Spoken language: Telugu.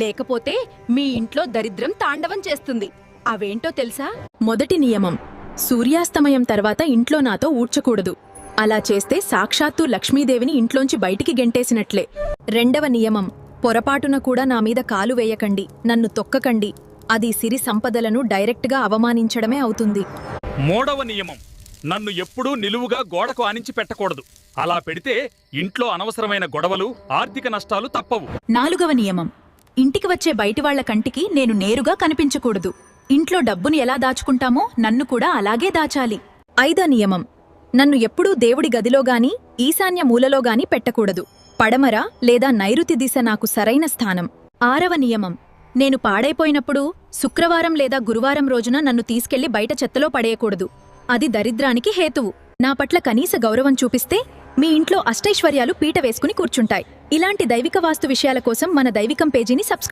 లేకపోతే మీ ఇంట్లో దరిద్రం తాండవం చేస్తుంది. అవేంటో తెలుసా? మొదటి నియమం, సూర్యాస్తమయం తర్వాత ఇంట్లో నాతో ఊడ్చకూడదు. అలా చేస్తే సాక్షాత్తు లక్ష్మీదేవిని ఇంట్లోంచి బయటికి గెంటేసినట్లే. రెండవ నియమం, పొరపాటున కూడా నా మీద కాలు వేయకండి, నన్ను తొక్కకండి. అది సిరి సంపదలను డైరెక్ట్గా అవమానించడమే అవుతుంది. మూడవ నియమం, నన్ను ఎప్పుడూ నిలువుగా గోడకు ఆనించి పెట్టకూడదు. అలా పెడితే ఇంట్లో అనవసరమైన గొడవలు, ఆర్థిక నష్టాలు తప్పవు. నాలుగవ నియమం, ఇంటికి వచ్చే బయటివాళ్ల కంటికి నేను నేరుగా కనిపించకూడదు. ఇంట్లో డబ్బుని ఎలా దాచుకుంటామో నన్ను కూడా అలాగే దాచాలి. ఐదో నియమం, నన్ను ఎప్పుడూ దేవుడి గదిలోగాని ఈశాన్య మూలలోగాని పెట్టకూడదు. పడమర లేదా నైరుతి దిశ నాకు సరైన స్థానం. ఆరవ నియమం, నేను పాడైపోయినప్పుడు శుక్రవారం లేదా గురువారం రోజున నన్ను తీసుకెళ్లి బయట చెత్తలో పడేయకూడదు. అది దరిద్రానికి హేతువు. నా పట్ల కనీస గౌరవం చూపిస్తే మీ ఇంట్లో అష్టైశ్వర్యాలు పీట వేసుకుని కూర్చుంటాయి. ఇలాంటి దైవిక వాస్తు విషయాల కోసం మన దైవికం పేజీని సబ్స్క్రైబ్